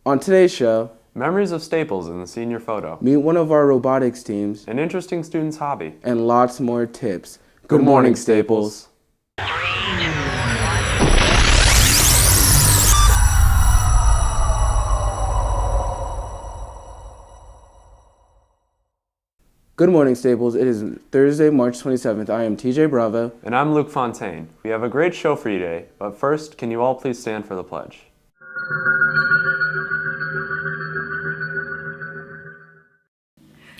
On today's show, memories of Staples in the senior photo, meet one of our robotics teams, an interesting student's hobby, and lots more tips. Good morning, Staples. Good morning, Staples. It is Thursday, March 27th. I am TJ Bravo. And I'm Luke Fontaine. We have a great show for you today, but first, can you all please stand for the pledge?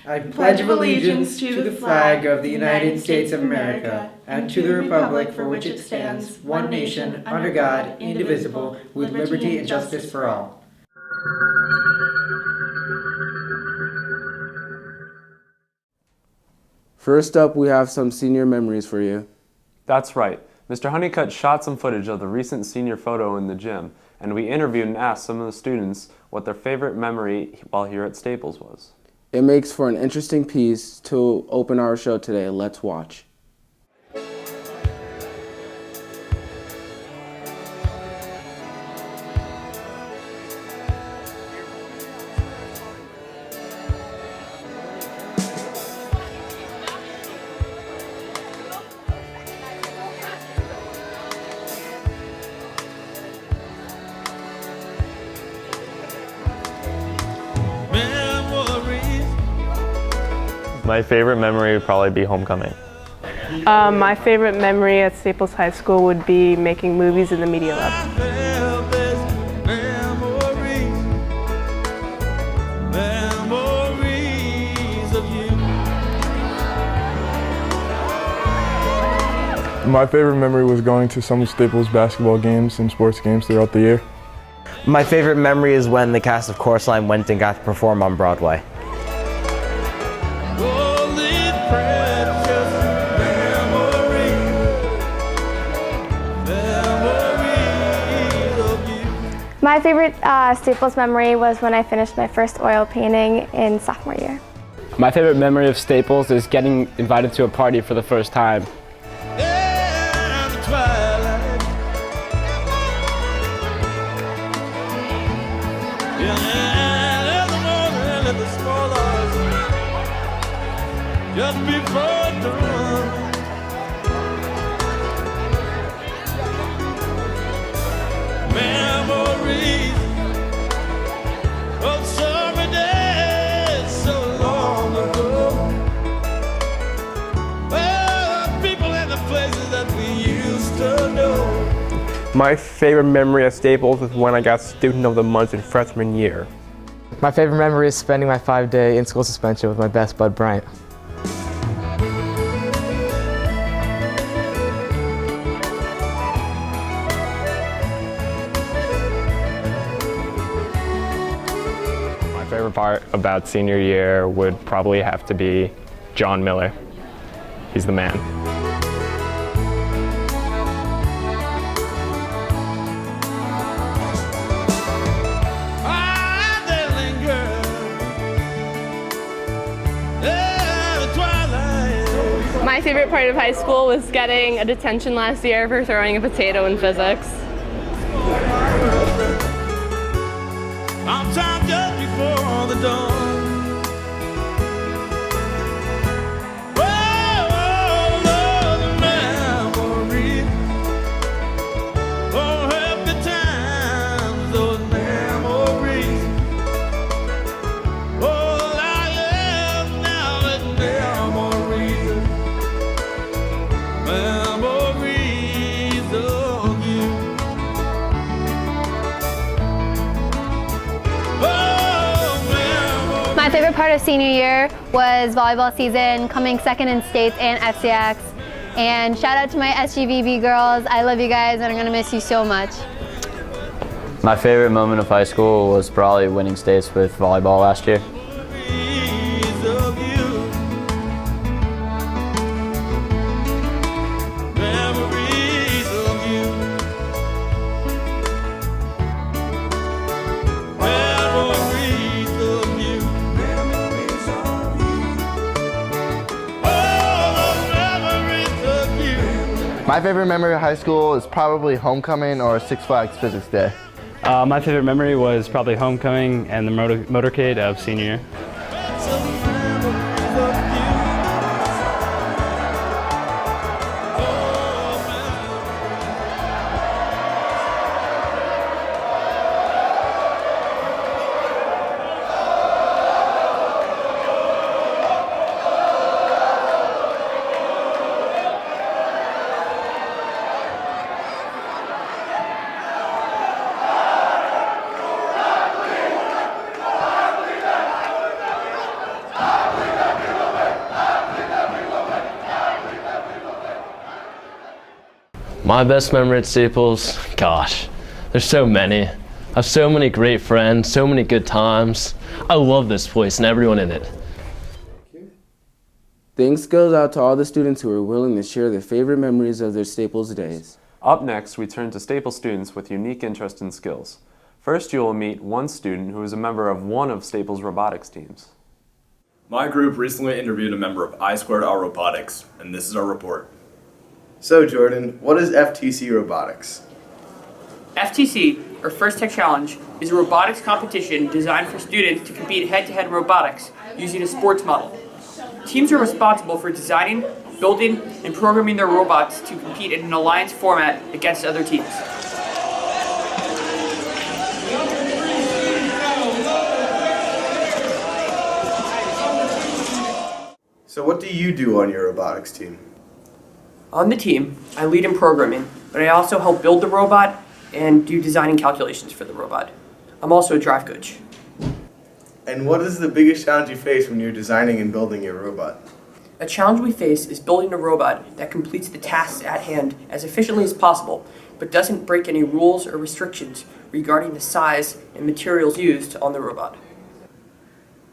I pledge allegiance to the flag of the United States of America and to the republic for which it stands, one nation, under God, indivisible, with liberty and justice for all. First up, we have some senior memories for you. That's right. Mr. Honeycutt shot some footage of the recent senior photo in the gym, and we interviewed and asked some of the students what their favorite memory while here at Staples was. It makes for an interesting piece to open our show today. Let's watch. My favorite memory would probably be homecoming. My favorite memory at Staples High School would be making movies in the Media Lab. My favorite memory was going to some of Staples basketball games and sports games throughout the year. My favorite memory is when the cast of Chorus Line went and got to perform on Broadway. My favorite Staples memory was when I finished my first oil painting in sophomore year. My favorite memory of Staples is getting invited to a party for the first time. My favorite memory at Staples was when I got Student of the Month in freshman year. My favorite memory is spending my 5-day in-school suspension with my best bud, Bryant. My favorite part about senior year would probably have to be John Miller. He's the man. My favorite part of high school was getting a detention last year for throwing a potato in physics. Sometime just before the dawn. My favorite part of senior year was volleyball season, coming second in states and FCX. And shout out to my SGVB girls. I love you guys and I'm gonna miss you so much. My favorite moment of high school was probably winning states with volleyball last year. My favorite memory of high school is probably homecoming or Six Flags Physics Day. My favorite memory was probably homecoming and the motorcade of senior year. My best memory at Staples, gosh, there's so many. I have so many great friends, so many good times. I love this place and everyone in it. Thanks goes out to all the students who are willing to share their favorite memories of their Staples days. Up next, we turn to Staples students with unique interests and skills. First, you will meet one student who is a member of one of Staples' robotics teams. My group recently interviewed a member of I2R Robotics, and this is our report. So Jordan, what is FTC Robotics? FTC, or First Tech Challenge, is a robotics competition designed for students to compete head-to-head in robotics using a sports model. Teams are responsible for designing, building, and programming their robots to compete in an alliance format against other teams. So what do you do on your robotics team? On the team, I lead in programming, but I also help build the robot and do designing calculations for the robot. I'm also a drive coach. And what is the biggest challenge you face when you're designing and building your robot? A challenge we face is building a robot that completes the tasks at hand as efficiently as possible, but doesn't break any rules or restrictions regarding the size and materials used on the robot.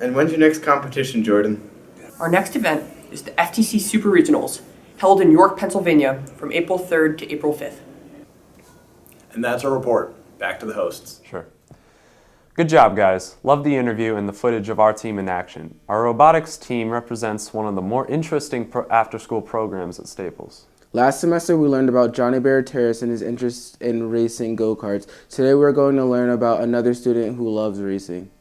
And when's your next competition, Jordan? Our next event is the FTC Super Regionals, held in York, Pennsylvania from April 3rd to April 5th. And that's our report. Back to the hosts. Sure. Good job, guys. Love the interview and the footage of our team in action. Our robotics team represents one of the more interesting after-school programs at Staples. Last semester, we learned about Johnny Bear Terrace and his interest in racing go-karts. Today, we're going to learn about another student who loves racing.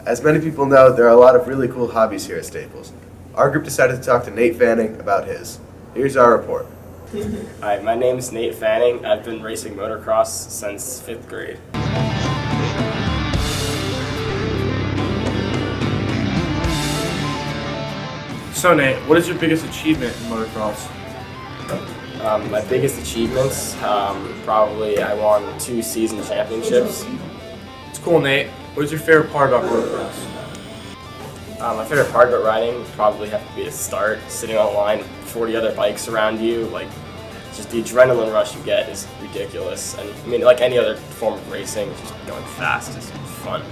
As many people know, there are a lot of really cool hobbies here at Staples. Our group decided to talk to Nate Fanning about his. Here's our report. Hi, my name is Nate Fanning. I've been racing motocross since 5th grade. So Nate, what is your biggest achievement in motocross? My biggest achievements, probably I won 2 season championships. It's cool, Nate. What is your favorite part about motocross? My favorite part about riding would probably have to be the start, sitting on a line, 40 other bikes around you, like just the adrenaline rush you get is ridiculous. And I mean, like any other form of racing, just going fast is fun.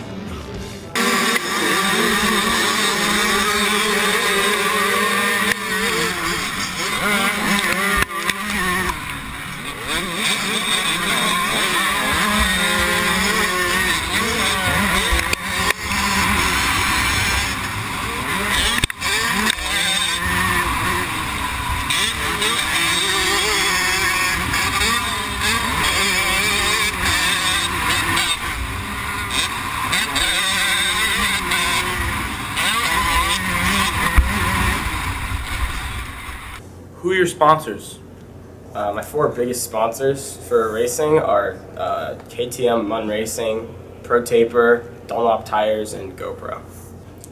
Who are your sponsors? My 4 biggest sponsors for racing are KTM Mun Racing, Pro Taper, Dunlop Tires, and GoPro.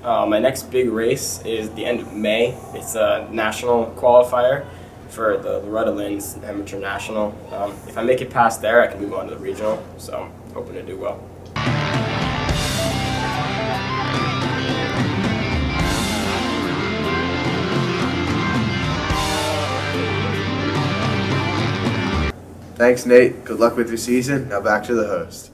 My next big race is the end of May. It's a national qualifier for the Loretta Lynn's Amateur National. If I make it past there, I can move on to the regional, so I'm hoping to do well. Thanks, Nate. Good luck with your season. Now back to the host.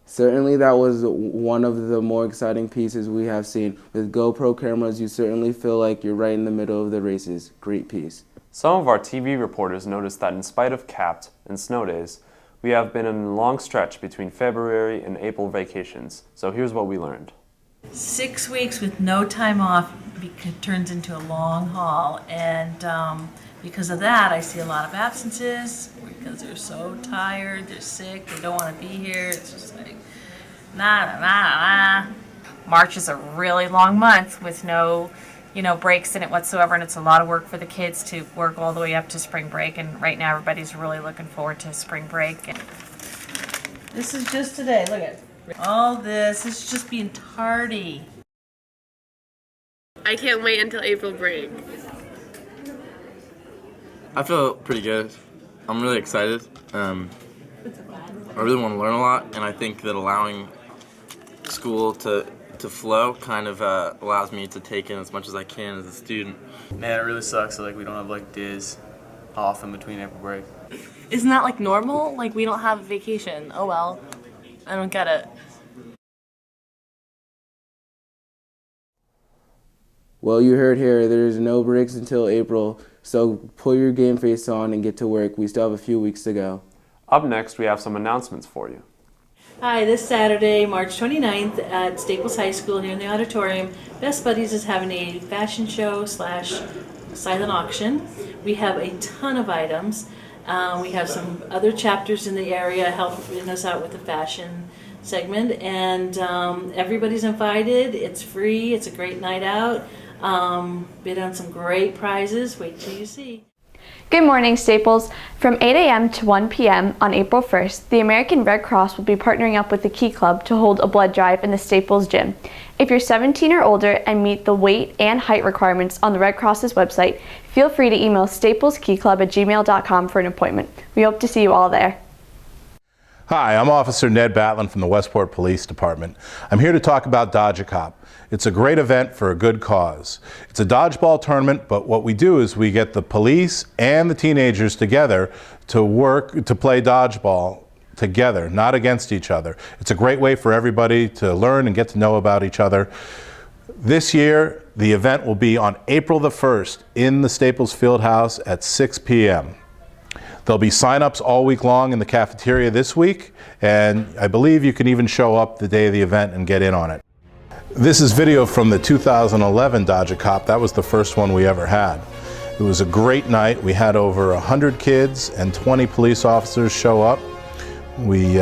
Certainly that was one of the more exciting pieces we have seen. With GoPro cameras, you certainly feel like you're right in the middle of the races. Great piece. Some of our TV reporters noticed that in spite of capped and snow days, we have been in a long stretch between February and April vacations. So here's what we learned. 6 weeks with no time off turns into a long haul, and because of that, I see a lot of absences. because they're so tired, they're sick, they don't want to be here. It's just like, nah. March is a really long month with no, breaks in it whatsoever, and it's a lot of work for the kids to work all the way up to spring break. And right now, everybody's really looking forward to spring break. And this is just today. Look at all this. It's just being tardy. I can't wait until April break. I feel pretty good. I'm really excited. I really want to learn a lot, and I think that allowing school to flow kind of allows me to take in as much as I can as a student. Man, it really sucks that we don't have days off in between April break. Isn't that normal? We don't have a vacation. Oh well. I don't get it. Well, you heard here, there's no breaks until April, so pull your game face on and get to work. We still have a few weeks to go. Up next, we have some announcements for you. Hi, this Saturday, March 29th at Staples High School here in the auditorium, Best Buddies is having a fashion show / silent auction. We have a ton of items. We have some other chapters in the area helping us out with the fashion segment, and everybody's invited. It's free. It's a great night out. Bid on some great prizes. Wait till you see. Good morning, Staples. From 8 a.m. to 1 p.m. on April 1st, the American Red Cross will be partnering up with the Key Club to hold a blood drive in the Staples gym. If you're 17 or older and meet the weight and height requirements on the Red Cross's website, feel free to email stapleskeyclub@gmail.com for an appointment. We hope to see you all there. Hi, I'm Officer Ned Batlin from the Westport Police Department. I'm here to talk about Dodge a Cop. It's a great event for a good cause. It's a dodgeball tournament, but what we do is we get the police and the teenagers together to play dodgeball together, not against each other. It's a great way for everybody to learn and get to know about each other. This year, the event will be on April the 1st in the Staples Fieldhouse at 6 p.m. There'll be sign-ups all week long in the cafeteria this week, and I believe you can even show up the day of the event and get in on it. This is video from the 2011 Dodge a Cop. That was the first one we ever had. It was a great night. We had over 100 kids and 20 police officers show up. We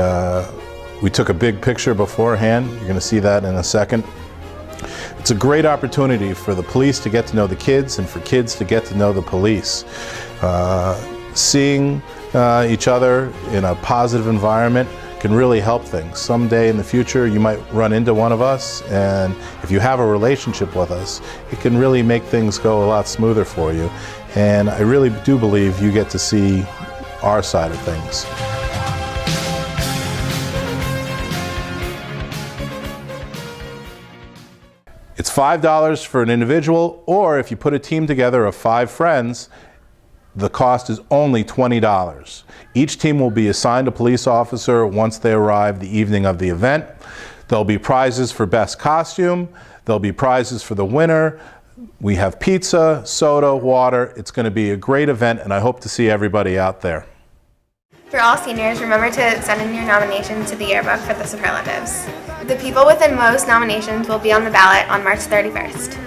took a big picture beforehand. You're going to see that in a second. It's a great opportunity for the police to get to know the kids and for kids to get to know the police. Seeing each other in a positive environment can really help things. Someday in the future you might run into one of us, and if you have a relationship with us, it can really make things go a lot smoother for you. And I really do believe you get to see our side of things. It's $5 for an individual, or if you put a team together of 5 friends, the cost is only $20. Each team will be assigned a police officer once they arrive the evening of the event. There'll be prizes for best costume. There'll be prizes for the winner. We have pizza, soda, water. It's going to be a great event, and I hope to see everybody out there. For all seniors, remember to send in your nomination to the yearbook for the superlatives. The people with the most nominations will be on the ballot on March 31st.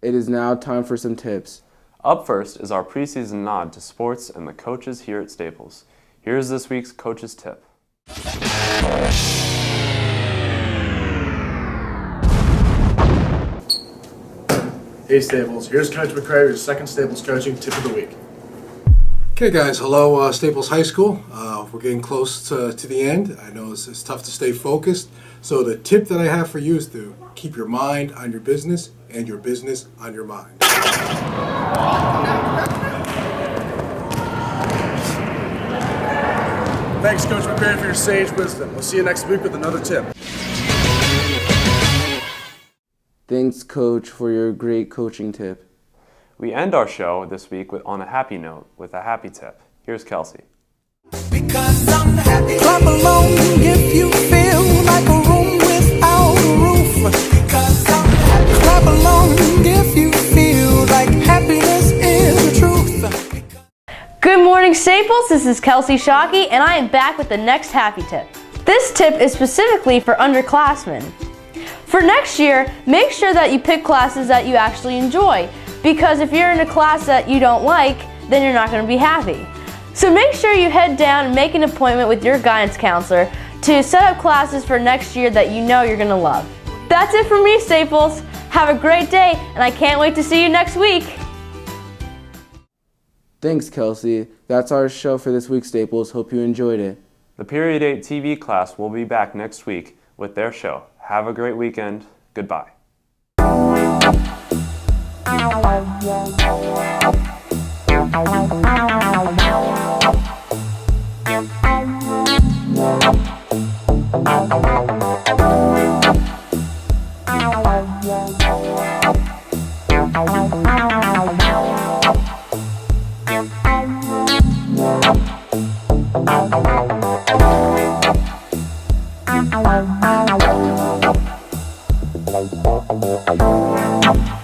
It is now time for some tips. Up first is our preseason nod to sports and the coaches here at Staples. Here's this week's coach's tip. Hey Staples, here's Coach McCray with your second Staples coaching tip of the week. Okay guys, hello Staples High School. We're getting close to the end. I know it's tough to stay focused. So the tip that I have for you is to keep your mind on your business and your business on your mind. Thanks Coach McCray for your sage wisdom. We'll see you next week with another tip. Thanks, Coach, for your great coaching tip. We end our show this week on a happy note with a happy tip. Here's Kelsey. Because I'm happy. Clap along if you feel like a room without a roof. Because I'm happy. Clap along if you feel like happiness is the truth. Good morning, Staples. This is Kelsey Shockey, and I am back with the next happy tip. This tip is specifically for underclassmen. For next year, make sure that you pick classes that you actually enjoy, because if you're in a class that you don't like, then you're not going to be happy. So make sure you head down and make an appointment with your guidance counselor to set up classes for next year that you know you're going to love. That's it for me, Staples. Have a great day, and I can't wait to see you next week. Thanks, Kelsey. That's our show for this week, Staples. Hope you enjoyed it. The Period 8 TV class will be back next week with their show. Have a great weekend. Goodbye. Wow.